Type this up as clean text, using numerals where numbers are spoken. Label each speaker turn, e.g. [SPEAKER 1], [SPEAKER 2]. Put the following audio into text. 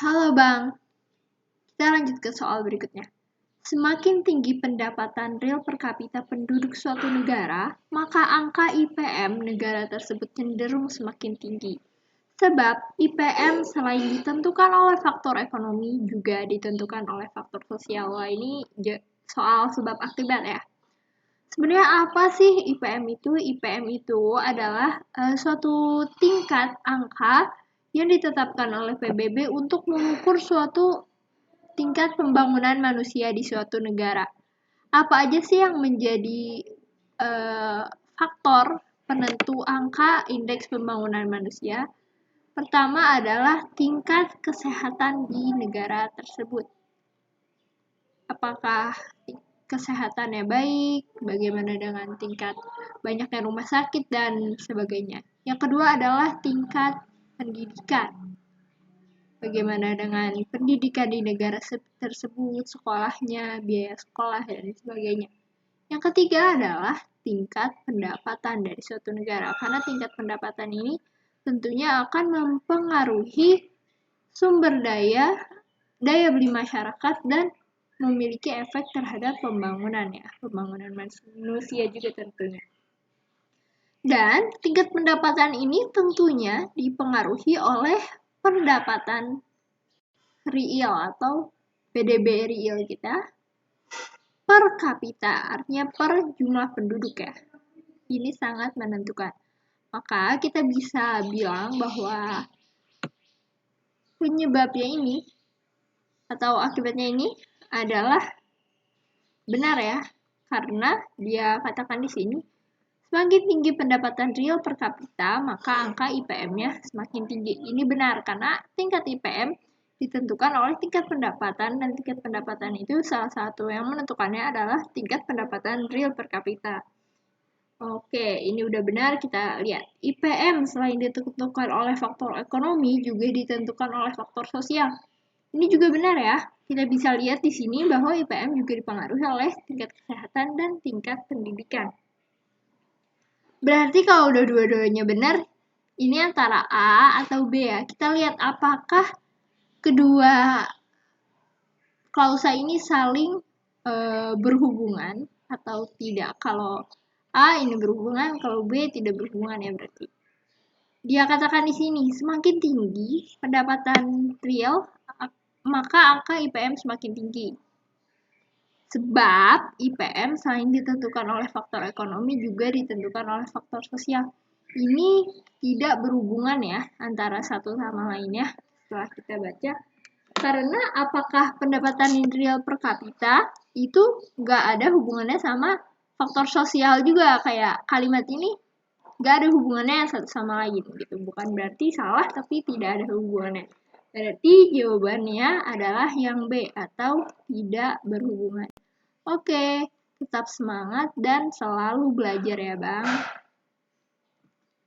[SPEAKER 1] Halo Bang, kita lanjut ke soal berikutnya. Semakin tinggi pendapatan real per kapita penduduk suatu negara, maka angka IPM negara tersebut cenderung semakin tinggi. Sebab IPM selain ditentukan oleh faktor ekonomi, juga ditentukan oleh faktor sosial. Wah, ini soal sebab akibat ya. Sebenarnya apa sih IPM itu? IPM itu adalah suatu tingkat angka yang ditetapkan oleh PBB untuk mengukur suatu tingkat pembangunan manusia di suatu negara. Apa aja sih yang menjadi faktor penentu angka indeks pembangunan manusia? Pertama adalah tingkat kesehatan di negara tersebut. Apakah kesehatannya baik, bagaimana dengan tingkat banyaknya rumah sakit, dan sebagainya. Yang kedua adalah tingkat pendidikan. Bagaimana dengan pendidikan di negara tersebut, sekolahnya, biaya sekolah, dan sebagainya. Yang ketiga adalah tingkat pendapatan dari suatu negara. Karena tingkat pendapatan ini tentunya akan mempengaruhi sumber daya beli masyarakat, dan memiliki efek terhadap pembangunan manusia juga tentunya. Dan tingkat pendapatan ini tentunya dipengaruhi oleh pendapatan real atau PDB real kita per kapita, artinya per jumlah penduduk ya. Ini sangat menentukan. Maka kita bisa bilang bahwa penyebabnya ini atau akibatnya ini adalah benar ya, karena dia katakan di sini, semakin tinggi pendapatan real per kapita, maka angka IPM-nya semakin tinggi. Ini benar, karena tingkat IPM ditentukan oleh tingkat pendapatan, dan tingkat pendapatan itu salah satu yang menentukannya adalah tingkat pendapatan real per kapita. Oke, ini udah benar, kita lihat. IPM selain ditentukan oleh faktor ekonomi, juga ditentukan oleh faktor sosial. Ini juga benar ya. Kita bisa lihat di sini bahwa IPM juga dipengaruhi oleh tingkat kesehatan dan tingkat pendidikan. Berarti kalau udah dua-duanya benar, ini antara A atau B ya. Kita lihat apakah kedua klausa ini saling berhubungan atau tidak. Kalau A ini berhubungan, kalau B tidak berhubungan ya berarti. Dia katakan di sini, semakin tinggi pendapatan real, maka angka IPM semakin tinggi. Sebab IPM selain ditentukan oleh faktor ekonomi, juga ditentukan oleh faktor sosial. Ini tidak berhubungan ya antara satu sama lainnya setelah kita baca. Karena apakah pendapatan real per kapita itu nggak ada hubungannya sama faktor sosial juga. Kayak kalimat ini nggak ada hubungannya satu sama lain gitu. Bukan berarti salah, tapi tidak ada hubungannya. Berarti jawabannya adalah yang B atau tidak berhubungan. Oke, tetap semangat dan selalu belajar ya Bang.